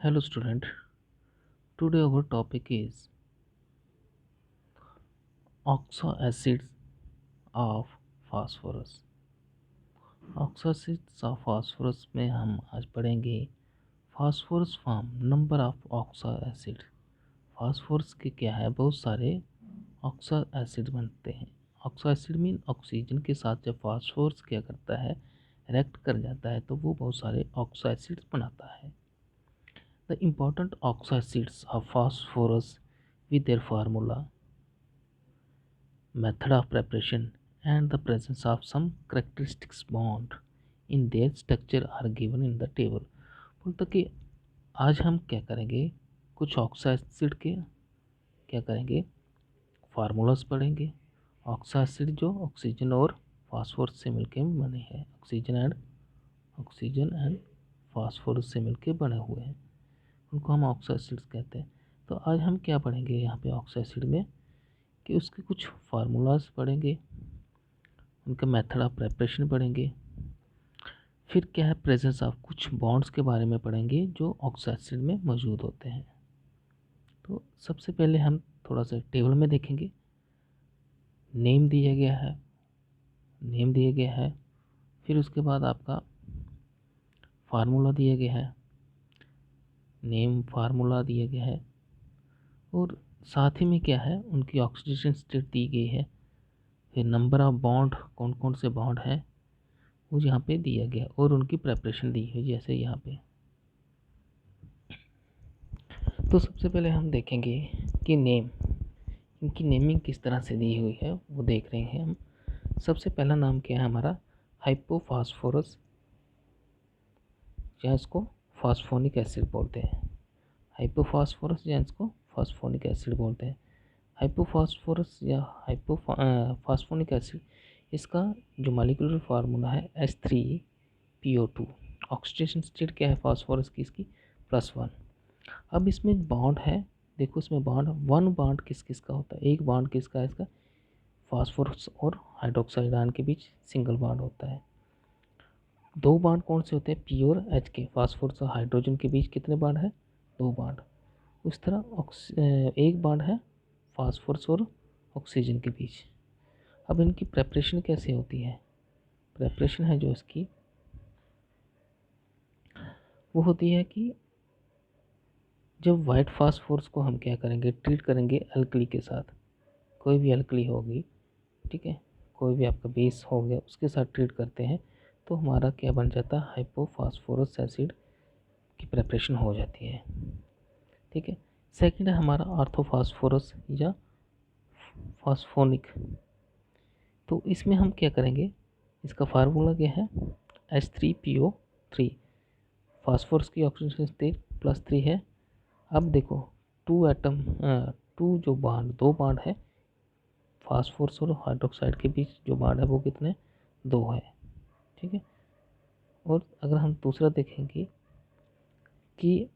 Hello student, today our topic is oxo acids of phosphorus. Oxo acids of phosphorus में हम आज पढ़ेंगे phosphorus form number of oxo acid. Phosphorus के क्या है, बहुत सारे ऑक्सो एसिड बनते हैं। ऑक्सो एसिड मीन ऑक्सीजन के साथ जब फास्फोरस क्या करता है, रिएक्ट कर जाता है तो वो बहुत सारे ऑक्सो एसिड्स बनाता है। The important oxo acids of phosphorus with their formula, method of preparation, and the presence of some characteristics bond in their structure are given in the table। बोलता कि आज हम क्या करेंगे, कुछ ऑक्सा एसिड के क्या करेंगे, फार्मूलास पढ़ेंगे। ऑक्सा एसिड जो ऑक्सीजन और फास्फोरस से मिलकर बने हैं, ऑक्सीजन एंड फास्फोरस से मिलकर बने हुए हैं, उनको हम ऑक्सा एसिड्स कहते हैं। तो आज हम क्या पढ़ेंगे यहाँ पे ऑक्सा एसिड में कि उसके कुछ फार्मूलाज पढ़ेंगे, उनका मेथड ऑफ प्रेपरेशन पढ़ेंगे, फिर क्या है प्रेजेंस ऑफ कुछ बॉन्ड्स के बारे में पढ़ेंगे जो ऑक्सो एसिड में मौजूद होते हैं। तो सबसे पहले हम थोड़ा सा टेबल में देखेंगे। नेम दिया गया है, फिर उसके बाद आपका फार्मूला दिया गया है, नेम फार्मूला दिया गया है, और साथ ही में क्या है उनकी ऑक्सीडेशन स्टेट दी गई है, फिर नंबर ऑफ बॉन्ड कौन कौन से बॉन्ड हैं वो यहाँ पे दिया गया, और उनकी प्रेपरेशन दी है जैसे यहाँ पे। तो सबसे पहले हम देखेंगे कि नेम, इनकी नेमिंग किस तरह से दी हुई है वो देख रहे हैं हम। सबसे पहला नाम क्या है हमारा, हाइपोफॉस्फोरस, या इसको फास्फोनिक एसिड बोलते हैं। हाइपोफॉस्फोरस या इसको फास्फोनिक एसिड बोलते हैं। हाइपोफॉस्फोरस या फास्फोनिक एसिड, इसका जो मॉलिक्यूलर फार्मूला है H3PO2। ऑक्सीडेशन स्टेट क्या है फास्फोरस की, इसकी +1। अब इसमें बॉन्ड है, देखो इसमें बॉन्ड, वन बॉन्ड किस किस का होता है, एक बॉन्ड किसका है, इसका फास्फोरस और हाइड्रोक्साइड आयन के बीच सिंगल बॉन्ड होता है। दो बॉन्ड कौन से होते हैं, पी और एच के, फास्फोरस और हाइड्रोजन के बीच कितने बॉन्ड है, दो बॉन्ड। उस तरह एक बॉन्ड है फास्फोरस और ऑक्सीजन के बीच। अब इनकी प्रेपरेशन कैसे होती है, प्रेपरेशन है जो इसकी वो होती है कि जब वाइट फास्फोरस को हम क्या करेंगे, ट्रीट करेंगे अल्कली के साथ, कोई भी अल्कली होगी, ठीक है, कोई भी आपका बेस हो गया उसके साथ ट्रीट करते हैं तो हमारा क्या बन जाता है, हाइपोफॉस्फोरस एसिड की प्रेपरेशन हो जाती है। ठीक है, सेकंड है हमारा ऑर्थोफॉस्फोरस या फास्फोनिक। तो इसमें हम क्या करेंगे, इसका फार्मूला क्या है, H3PO3। फास्फोरस की ऑक्सीजन स्टेट +3 है। अब देखो टू एटम, टू जो बॉन्ड, दो बॉन्ड है फास्फोरस और हाइड्रोक्साइड के बीच, जो बॉन्ड है वो कितने, दो है। ठीक है, और अगर हम दूसरा देखेंगे कि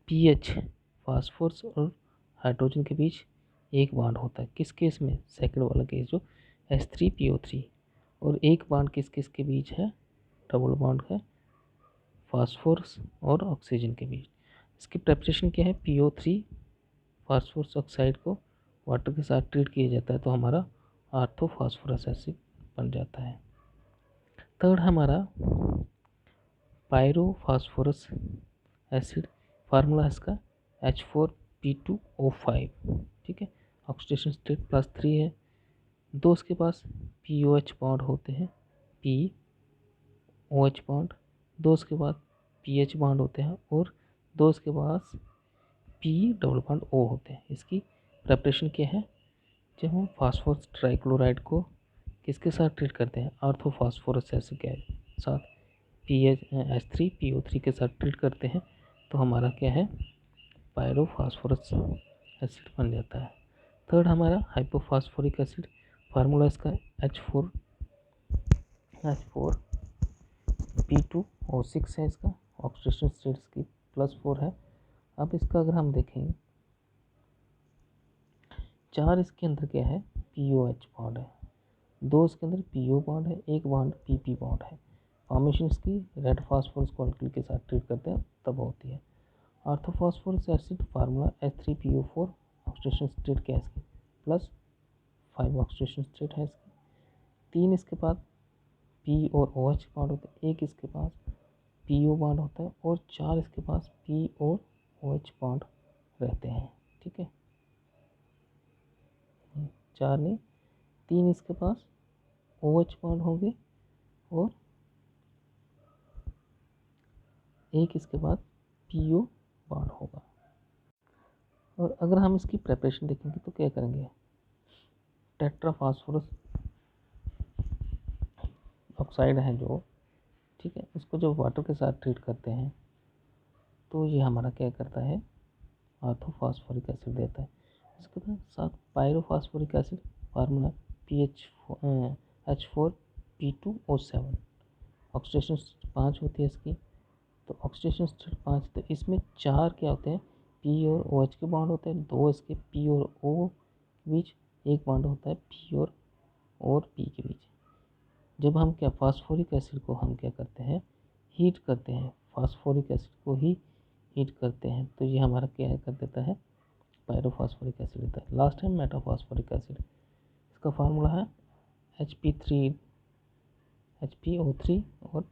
पीएच, फास्फोरस और हाइड्रोजन के बीच एक बॉन्ड होता है, किस केस में, सेकंड वाला केस जो H3PO3, और एक बॉन्ड किस किस के बीच है, डबल बॉन्ड है फास्फोरस और ऑक्सीजन के बीच। इसकी प्रेपरेशन क्या है, PO3 फास्फोरस ऑक्साइड को वाटर के साथ ट्रीट किया जाता है तो हमारा ऑर्थोफॉस्फोरस एसिड बन जाता है। थर्ड हमारा पायरोफॉस्फोरस एसिड, फार्मूला इसका H4P2O5। ठीक है, ऑक्सीडेशन स्टेट +3 है। दो इसके पास POH बॉन्ड होते हैं, POH बॉन्ड, दो इसके बाद PH बॉन्ड होते हैं, और दो इसके पास P डबल बॉन्ड O होते हैं। इसकी प्रेपरेशन क्या है, जब हम फास्फोरस ट्राइक्लोराइड को किसके साथ ट्रीट करते हैं, ऑर्थोफॉस्फोरस एसिड के साथ, H3PO3 के साथ ट्रीट करते हैं तो हमारा क्या है, पायरोफॉस्फोरस एसिड बन जाता है। थर्ड हमारा हाइपोफॉस्फोरिक एसिड, फार्मूला इसका H4P2O6 है, इसका ऑक्सीडेशन स्टेट की +4 है। अब इसका अगर हम देखें, चार इसके अंदर क्या है, POH बॉन्ड है, दो इसके अंदर PO बॉन्ड है, एक बॉन्ड PP बॉन्ड है। फॉर्मेशन इसकी रेड फास्फोरस को अल्कली के साथ ट्रीट करते हैं तब होती है। Orthophosphoric acid formula H3PO4 oxidation state क्या है इसकी, प्लस 5 ऑक्सीडेशन स्टेट है इसकी। 3 इसके पास P और OH बॉन्ड होता है, एक इसके पास PO बॉन्ड होता है और 4 इसके पास P और OH बॉन्ड रहते हैं। ठीक है, 4 नहीं 3 इसके पास OH बॉन्ड होंगे और एक इसके बाद PO बॉन्ड होगा। और अगर हम इसकी प्रेपरेशन देखेंगे तो क्या करेंगे, टेट्राफॉस्फोरस ऑक्साइड है जो, ठीक है, इसको जब वाटर के साथ ट्रीट करते हैं तो ये हमारा क्या करता है, ऑर्थोफॉस्फोरिक एसिड देता है। इसके बाद साथ pyrophosphoric acid formula H4P2O7 oxidation 5 होती है इसकी, तो ऑक्सीडेशन स्टेट 5, तो इसमें 4 क्या होते हैं, P और OH के बॉन्ड होते हैं, 2 इसके P और O के बीच, एक बॉन्ड होता है P और P के बीच। जब हम क्या फास्फोरिक एसिड को हम क्या करते हैं, हीट करते हैं, फास्फोरिक एसिड को ही हीट करते हैं, तो ये हमारा क्या कर देता है, पायरोफॉस्फोरिक एसिड देता है। लास्ट है मेटाफॉस्फोरिक एसिड, इसका फार्मूला है HPO3 और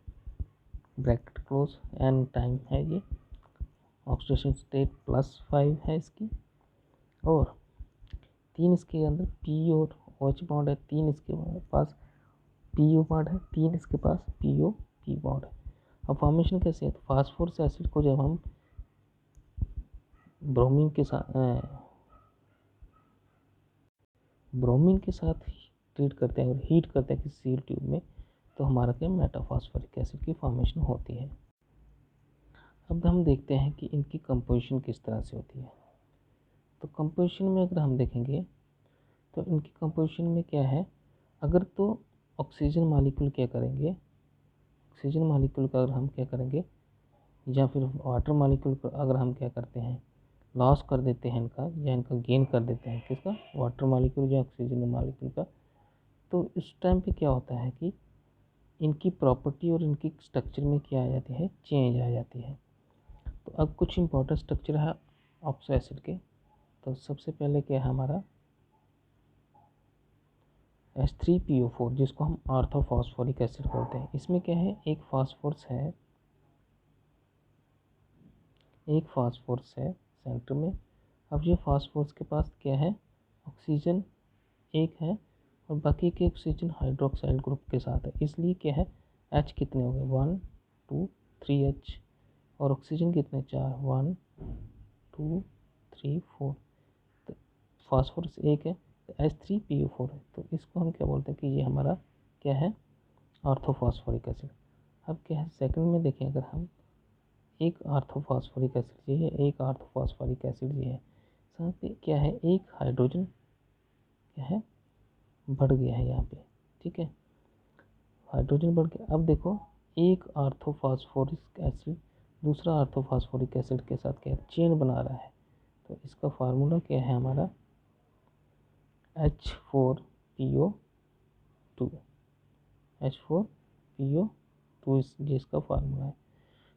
ब्रैकेट क्लोज एंड टाइम है ये, ऑक्सीडेशन स्टेट +5 है इसकी, और 3 इसके अंदर P और OH बॉन्ड है, 3 इसके पास PO बॉन्ड है, 3 इसके पास PO-P बॉन्ड है। अब फॉर्मेशन कैसे है, तो फास्फोरस एसिड को जब हम ब्रोमीन के साथ ट्रीट करते हैं और हीट करते हैं किसी सील ट्यूब में, तो हमारा क्या मेटाफॉस्फोरिक एसिड की फॉर्मेशन होती है। अब हम देखते हैं कि इनकी कंपोजिशन किस तरह से होती है। तो कंपोजिशन में अगर हम देखेंगे तो इनकी कंपोजिशन में क्या है, अगर तो ऑक्सीजन मॉलिक्यूल क्या करेंगे, ऑक्सीजन मॉलिक्यूल का अगर हम क्या करेंगे या फिर वाटर मॉलिक्यूल को अगर हम क्या करते हैं, लॉस कर देते हैं इनका, या इनका गेन कर देते हैं, किसका, वाटर मॉलिक्यूल या ऑक्सीजन मॉलिक्यूल का, तो इस टाइम पे क्या होता है कि इनकी प्रॉपर्टी और इनकी स्ट्रक्चर में क्या आ जाती है, चेंज आ जाती है। तो अब कुछ इंपॉर्टेंट स्ट्रक्चर है ऑक्सो एसिड के। तो सबसे पहले क्या है हमारा H3PO4, जिसको हम ऑर्थोफॉस्फोरिक एसिड बोलते हैं। इसमें क्या है, एक फास्फोरस है, एक फास्फोरस है सेंटर में। अब ये फास्फोरस के पास क्या है, ऑक्सीजन एक है और बाकी के ऑक्सीजन हाइड्रोक्साइड ग्रुप के साथ है, इसलिए क्या है, H कितने हो गए, 1 2 3H, और ऑक्सीजन कितने, 4, 1 2 3 4, तो फास्फोरस एक है, तो H3PO4 है, तो इसको हम क्या बोलते हैं कि ये हमारा क्या है, ऑर्थोफॉस्फोरिक एसिड। अब क्या है सेकंड में देखें, अगर हम एक ऑर्थोफॉस्फोरिक एसिड ये है, एक ऑर्थोफॉस्फोरिक एसिड ये है, साथ में क्या है, एक हाइड्रोजन क्या है, बढ़ गया है यहाँ पे, ठीक है, हाइड्रोजन बढ़ गया। अब देखो एक ऑर्थोफॉस्फोरिक एसिड दूसरा ऑर्थोफॉस्फोरिक एसिड के साथ क्या चेन बना रहा है, तो इसका फार्मूला क्या है हमारा H4PO2, H4PO2 जिसका फार्मूला है।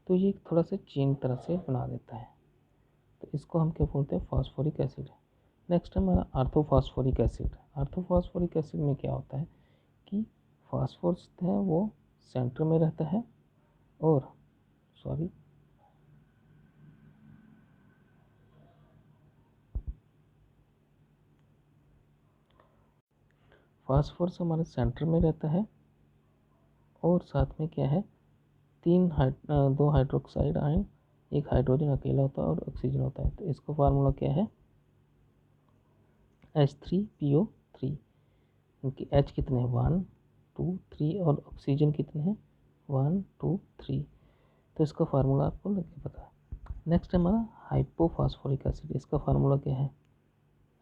तो ये थोड़ा सा चेन तरह से बना देता है, तो इसको हम क्या बोलते हैं, फास्फोरिक एसिड। नेक्स्ट है हमारा ऑर्थोफॉस्फोरिक एसिड। ऑर्थोफॉस्फोरिक एसिड में क्या होता है कि फास्फोरस है वो सेंटर में रहता है, और सॉरी फास्फोरस हमारे सेंटर में रहता है, और साथ में क्या है, 2 हाइड्रोक्साइड आयन, एक हाइड्रोजन अकेला होता है और ऑक्सीजन होता है, तो इसका फार्मूला क्या है H3PO3, क्योंकि H कितने हैं, 1 2 3, और ऑक्सीजन कितने हैं, 1 2 3, तो इसका फार्मूला आपको लगे पता। नेक्स्ट है हमारा हाइपोफॉस्फोरिक एसिड, इसका फार्मूला क्या है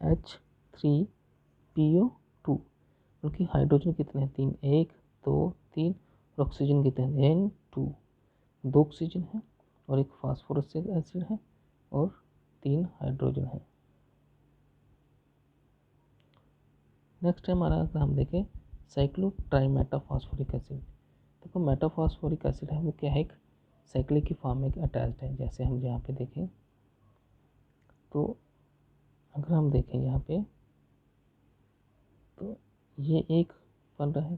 H3PO2, क्योंकि हाइड्रोजन कितने हैं, 3, 1 2 3, और ऑक्सीजन कितने हैं, N2, 2 ऑक्सीजन है और एक फास्फोरसिक एसिड है और 3 हाइड्रोजन है। नेक्स्ट है हमारा, अगर हम देखें साइक्लोट्राईमेटाफॉस्फोरिक एसिड, देखो मेटाफॉस्फोरिक एसिड है वो क्या है, एक साइक्लिक की फॉर्म में अटैच्ड है। जैसे हम यहाँ पे देखें तो अगर हम देखें यहाँ पे तो ये एक बन रहा है,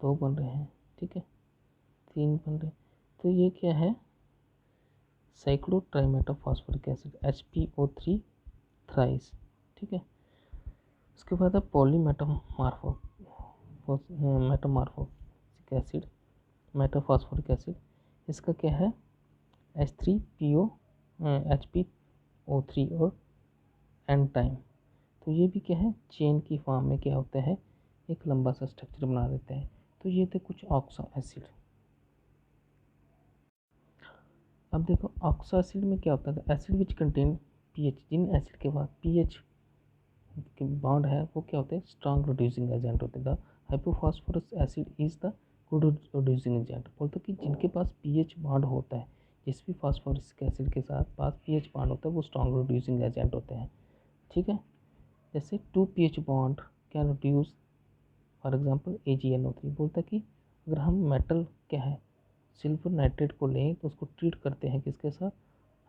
दो बन रहे हैं, ठीक है, तीन बन रहे हैं, तो ये क्या है, साइक्लो ट्राइमेटाफॉस्फोरिक एसिड HPO3 थ्राइस, ठीक है। उसके बाद है मेटामॉर्फोसिक एसिड, मेटाफॉस्फोरिक एसिड, इसका क्या है H3PO HPO3 और एन टाइम। तो ये भी क्या है, चेन की फॉर्म में क्या होता है, एक लंबा सा स्ट्रक्चर बना देते हैं। तो ये थे कुछ ऑक्सो एसिड। अब देखो ऑक्सो एसिड में क्या होता है, एसिड विच कंटेन पीएच, जिन एसिड के बाद पीएच के बॉन्ड है वो क्या होते हैं, स्ट्रॉन्ग रिड्यूसिंग एजेंट होते हैं। The hypophosphorous acid is the good reducing agent, बोलते कि जिनके पास पीएच बॉन्ड होता है, जिस भी फास्फोरिक एसिड के साथ पास पीएच बॉन्ड होता है वो स्ट्रॉन्ग रिड्यूसिंग एजेंट होते हैं, ठीक है। जैसे 2 pH bond can reduce, for example AgNO3, बोलता कि अगर हम मेटल क्या है सिल्वर नाइट्रेट को लें तो उसको ट्रीट करते हैं किसके साथ,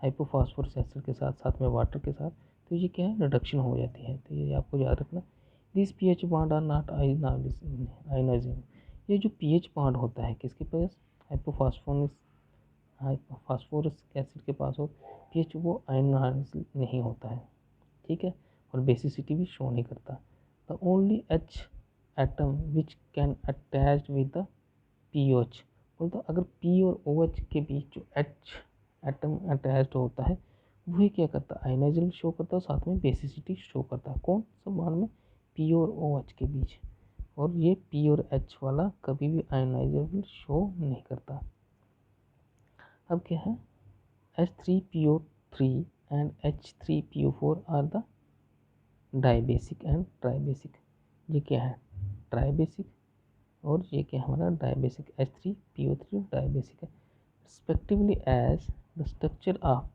हाइपोफॉस्फोरस एसिड के साथ, साथ में वाटर के साथ, तो ये क्या है, रिडक्शन हो जाती है। तो ये आपको याद रखना, this pH bond are not ionising. ये जो pH बॉन्ड होता है किसके पास, हाइपोफॉस्फोरस एसिड के पास हो, pH वो आयोनाइज नहीं होता है, ठीक है, और बेसिसिटी भी शो नहीं करता। The only H atom which can attach with the POH, बोलता अगर P और OH के बीच जो H एटम अटैच्ड होता है वही क्या करता है, आयनाइजेशन शो करता है, साथ में बेसिसिटी शो करता है। कौन सब बॉन्ड में, P और OH के बीच, और ये P और H वाला कभी भी आयनाइजेशन शो नहीं करता। अब क्या है, H3PO3 and H3PO4 are the dibasic and tribasic. ये क्या है, ट्राइबेसिक, और ये क्या हमारा डाइबेसिक, H3PO3 डाइबेसिक है respectively, as the structure of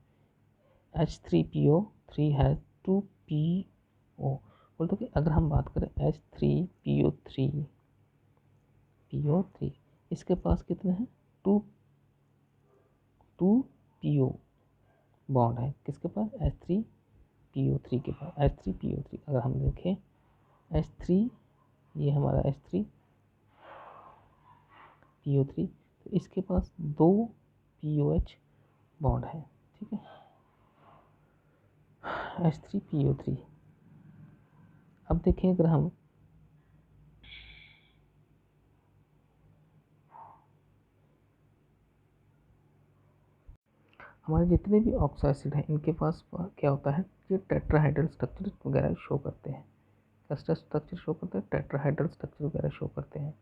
H3PO3 has 2PO। बोलते कि अगर हम बात करें H3PO3 इसके पास कितने हैं, टू PO बॉन्ड है किसके पास, H3PO3 के पास, H3PO3 अगर हम देखें H3, ये हमारा H3PO3, तो इसके पास 2 POH बॉन्ड है, ठीक है, H3PO3। अब देखें अगर हम हमारे जितने भी ऑक्सो एसिड हैं इनके पास क्या होता है, ये टेट्राहाइड्रल स्ट्रक्चर वगैरह शो करते हैं। कैसा स्ट्रक्चर शो करते हैं, टेट्राहाइड्रल स्ट्रक्चर वगैरह शो करते हैं,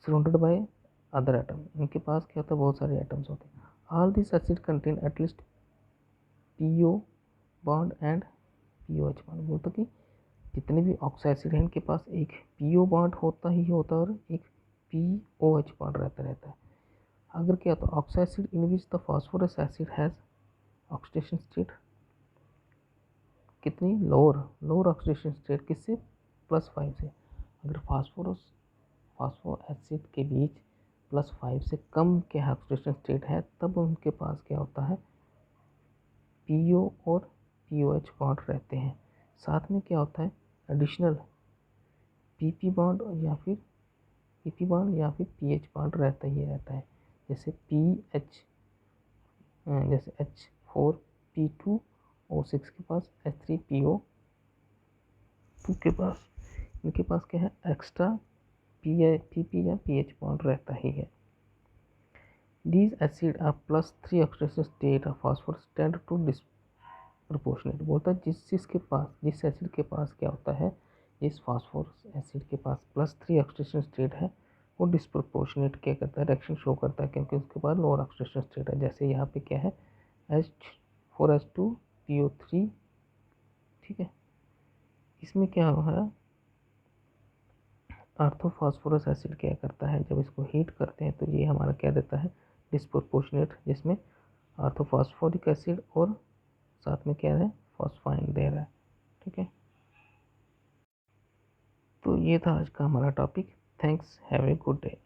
सराउंडेड बाय अदर एटम। इनके पास क्या होता है, बहुत सारे एटम्स होते हैं। All this acid contain at least PO bond and POH bond, बोलते कि जितने भी ऑक्सो एसिड हैं इनके पास एक PO बॉन्ड होता ही होता है और एक POH बॉन्ड रहता है। अगर क्या होता है, oxo acid in which the phosphorus acid has oxidation state कितनी, लोअर ऑक्सीडेशन स्टेट, किससे, +5 से। अगर फास्फो एसिड के बीच +5 से कम के ऑक्सीडेशन स्टेट है तब उनके पास क्या होता है, PO और POH बॉन्ड रहते हैं। साथ में क्या होता है, एडिशनल PP बॉन्ड या फिर PH बॉन्ड रहता है। जैसे जैसे H4P2O6 के पास H3PO2 के पास, इनके पास क्या है, एक्स्ट्रा PP या PH बॉन्ड रहता ही है। These acid are +3 oxidation state of phosphorus tend to disproportionate, बोलता है जिस एसिड के पास क्या होता है, जिस फास्फोरस एसिड के पास +3 ऑक्सीडेशन स्टेट है वो डिस्प्रोपोर्शनेट क्या करता है, रिएक्शन शो करता है, क्योंकि उसके पास लोअर ऑक्सीडेशन स्टेट है। जैसे यहाँ पे क्या है, H4H2PO3, ठीक है, इसमें क्या है, आर्थोफॉस्फोरस एसिड क्या करता है, जब इसको हीट करते हैं तो ये हमारा क्या देता है, डिस्प्रोपोर्शनेट, जिसमें आर्थोफॉस्फोरिक एसिड और साथ में क्या है, फॉस्फाइन दे रहा है, ठीक है। तो ये था आज का हमारा topic. Thanks, have a good day.